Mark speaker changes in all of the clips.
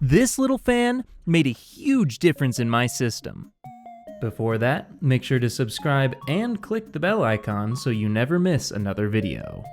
Speaker 1: This little fan made a huge difference in my system. Before that, make sure to subscribe and click the bell icon so you never miss another video.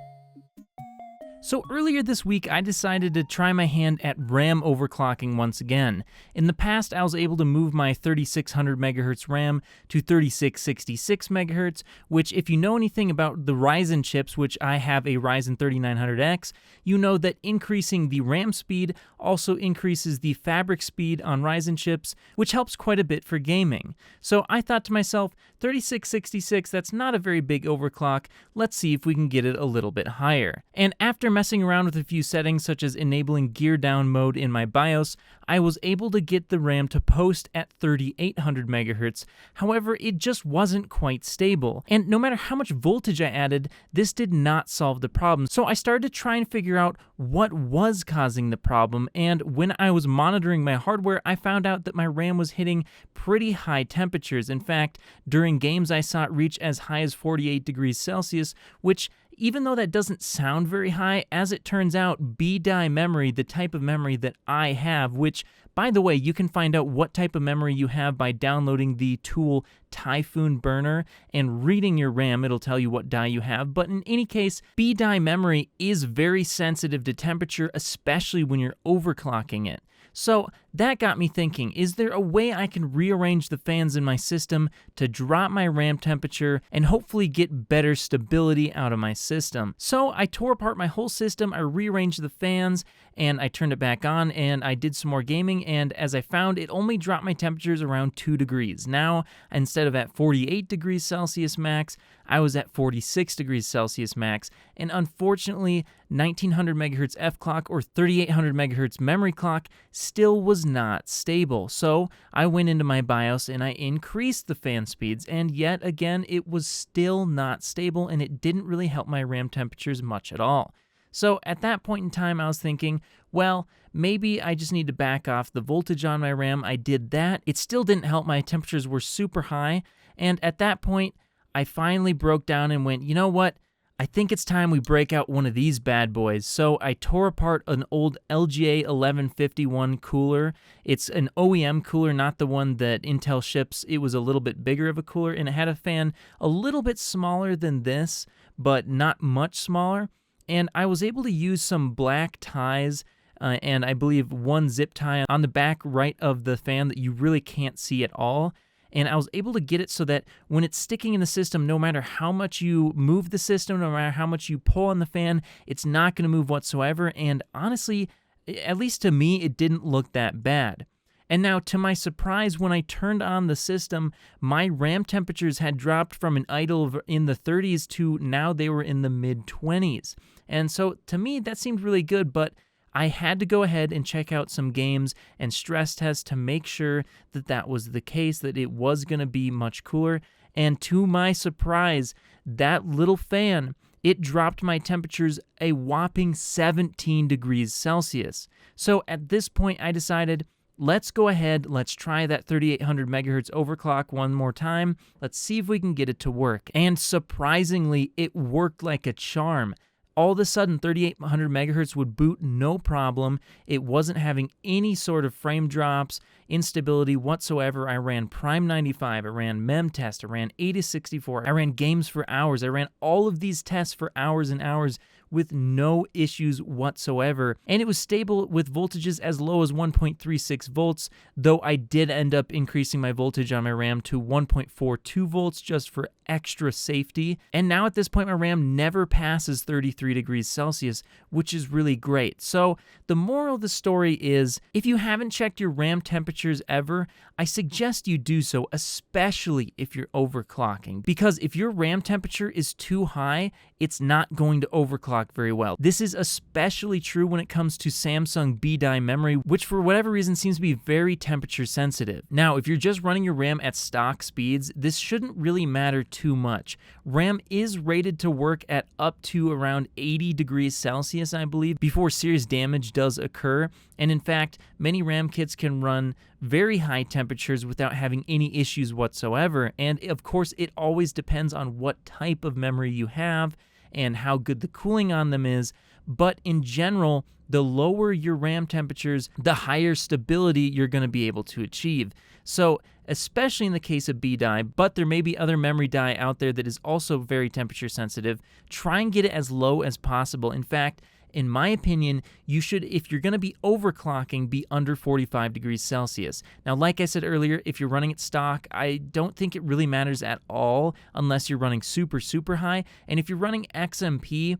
Speaker 1: So earlier this week, I decided to try my hand at RAM overclocking once again. In the past, I was able to move my 3600 MHz RAM to 3666 MHz, which if you know anything about the Ryzen chips, which I have a Ryzen 3900X, you know that increasing the RAM speed also increases the fabric speed on Ryzen chips, which helps quite a bit for gaming. So I thought to myself, 3666, that's not a very big overclock, let's see if we can get it a little bit higher. And after messing around with a few settings such as enabling gear down mode in my BIOS, I was able to get the RAM to post at 3800 MHz. However, it just wasn't quite stable. And no matter how much voltage I added, this did not solve the problem. So I started to try and figure out what was causing the problem. And when I was monitoring my hardware, I found out that my RAM was hitting pretty high temperatures. In fact, during games I saw it reach as high as 48 degrees Celsius, which even though that doesn't sound very high, as it turns out, BDI memory, the type of memory that I have, which, by the way, you can find out what type of memory you have by downloading the tool Typhoon Burner and reading your RAM. It'll tell you what die you have. But in any case, BDI memory is very sensitive to temperature, especially when you're overclocking it. So that got me thinking, is there a way I can rearrange the fans in my system to drop my RAM temperature and hopefully get better stability out of my system? So I tore apart my whole system, I rearranged the fans, and I turned it back on, and I did some more gaming, and as I found, it only dropped my temperatures around 2 degrees. Now, instead of at 48 degrees Celsius max, I was at 46 degrees Celsius max, and unfortunately, 1900 MHz F clock or 3800 MHz memory clock still was not stable. So I went into my BIOS and I increased the fan speeds, and yet again, it was still not stable, and it didn't really help my RAM temperatures much at all. So at that point in time, I was thinking, well, maybe I just need to back off the voltage on my RAM. I did that. It still didn't help. My temperatures were super high. And at that point, I finally broke down and went, you know what? I think it's time we break out one of these bad boys. So I tore apart an old LGA 1151 cooler. It's an OEM cooler, not the one that Intel ships. It was a little bit bigger of a cooler, and it had a fan a little bit smaller than this, but not much smaller. And I was able to use some black ties and I believe one zip tie on the back right of the fan that you really can't see at all. And I was able to get it so that when it's sticking in the system, no matter how much you move the system, no matter how much you pull on the fan, it's not going to move whatsoever. And honestly, at least to me, it didn't look that bad. And now, to my surprise, when I turned on the system, my RAM temperatures had dropped from an idle in the 30s to now they were in the mid-20s. And so, to me, that seemed really good, but I had to go ahead and check out some games and stress test to make sure that that was the case, that it was going to be much cooler. And to my surprise, that little fan, it dropped my temperatures a whopping 17 degrees Celsius. So at this point, I decided, let's go ahead, let's try that 3800 MHz overclock one more time. Let's see if we can get it to work. And surprisingly, it worked like a charm. All of a sudden, 3800 MHz would boot no problem. It wasn't having any sort of frame drops, instability whatsoever. I ran Prime 95, I ran Mem test, I ran 8064, I ran games for hours. I ran all of these tests for hours and hours with no issues whatsoever. And it was stable with voltages as low as 1.36 volts, though I did end up increasing my voltage on my RAM to 1.42 volts just for extra safety. And now at this point, my RAM never passes 33 degrees Celsius, which is really great. So the moral of the story is, if you haven't checked your RAM temperatures ever, I suggest you do so, especially if you're overclocking. Because if your RAM temperature is too high, it's not going to overclock very well. This is especially true when it comes to Samsung BDI memory, which for whatever reason seems to be very temperature sensitive. Now, if you're just running your RAM at stock speeds, this shouldn't really matter too much. RAM is rated to work at up to around 80 degrees Celsius, I believe, before serious damage does occur. And in fact, many RAM kits can run very high temperatures without having any issues whatsoever. And of course, it always depends on what type of memory you have and how good the cooling on them is. but in general, the lower your RAM temperatures, the higher stability you're going to be able to achieve. So especially in the case of B die, but there may be other memory die out there that is also very temperature sensitive, try and get it as low as possible. In fact, in my opinion, you should, if you're going to be overclocking, be under 45 degrees Celsius. Now, like I said earlier, if you're running at stock, I don't think it really matters at all unless you're running super, super high. And if you're running XMP,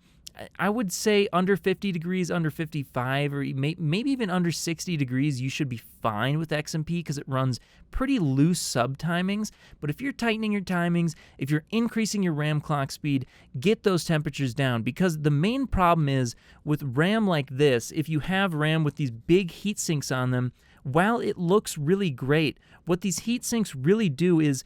Speaker 1: I would say under 50 degrees, under 55, or maybe even under 60 degrees, you should be fine with XMP because it runs pretty loose sub-timings. But if you're tightening your timings, if you're increasing your RAM clock speed, get those temperatures down, because the main problem is with RAM like this, if you have RAM with these big heat sinks on them, while it looks really great, what these heat sinks really do is,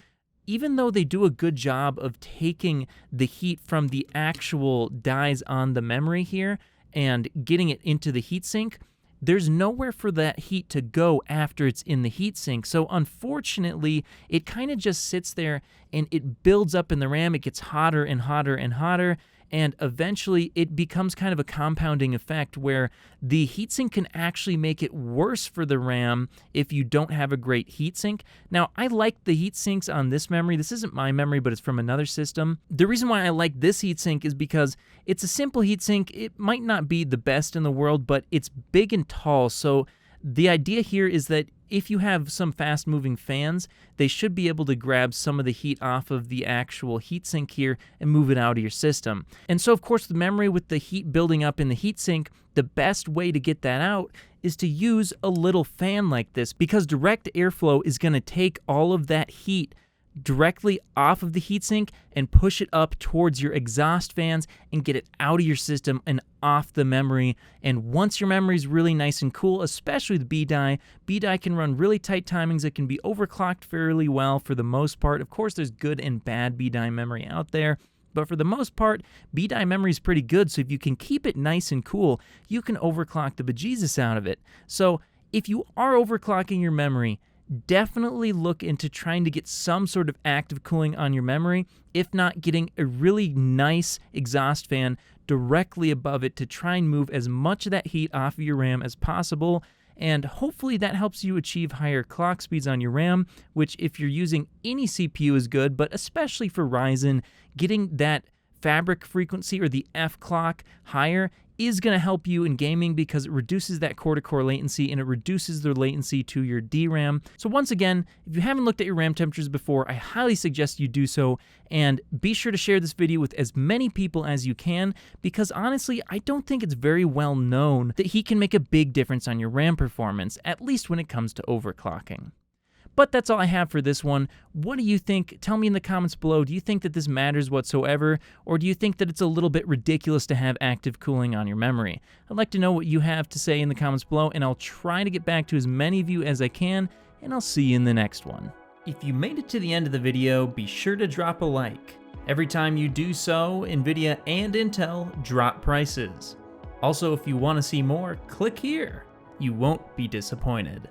Speaker 1: even though they do a good job of taking the heat from the actual dies on the memory here and getting it into the heatsink, there's nowhere for that heat to go after it's in the heatsink. So unfortunately, it kind of just sits there and it builds up in the RAM. It gets hotter and hotter and hotter, and eventually it becomes kind of a compounding effect where the heatsink can actually make it worse for the RAM if you don't have a great heatsink. Now, I like the heatsinks on this memory. This isn't my memory, but it's from another system. The reason why I like this heatsink is because it's a simple heatsink. It might not be the best in the world, but it's big and tall. So the idea here is that if you have some fast-moving fans, they should be able to grab some of the heat off of the actual heatsink here and move it out of your system. And so, of course, the memory with the heat building up in the heatsink, the best way to get that out is to use a little fan like this, because direct airflow is going to take all of that heat directly off of the heatsink and push it up towards your exhaust fans and get it out of your system and off the memory. And once your memory is really nice and cool, especially the B die can run really tight timings. It can be overclocked fairly well for the most part. Of course, there's good and bad B die memory out there, but for the most part, B die memory is pretty good. So if you can keep it nice and cool, you can overclock the bejesus out of it. So if you are overclocking your memory, definitely look into trying to get some sort of active cooling on your memory, if not getting a really nice exhaust fan directly above it to try and move as much of that heat off of your RAM as possible. And hopefully that helps you achieve higher clock speeds on your RAM, which if you're using any CPU is good, but especially for Ryzen, getting that fabric frequency or the F clock higher is going to help you in gaming because it reduces that core-to-core latency and it reduces the latency to your DRAM. So once again, if you haven't looked at your RAM temperatures before, I highly suggest you do so, and be sure to share this video with as many people as you can, because honestly, I don't think it's very well known that heat can make a big difference on your RAM performance, at least when it comes to overclocking. But that's all I have for this one. What do you think? Tell me in the comments below. Do you think that this matters whatsoever? Or do you think that it's a little bit ridiculous to have active cooling on your memory? I'd like to know what you have to say in the comments below, and I'll try to get back to as many of you as I can, and I'll see you in the next one. If you made it to the end of the video, be sure to drop a like. Every time you do so, NVIDIA and Intel drop prices. Also, if you want to see more, click here. You won't be disappointed.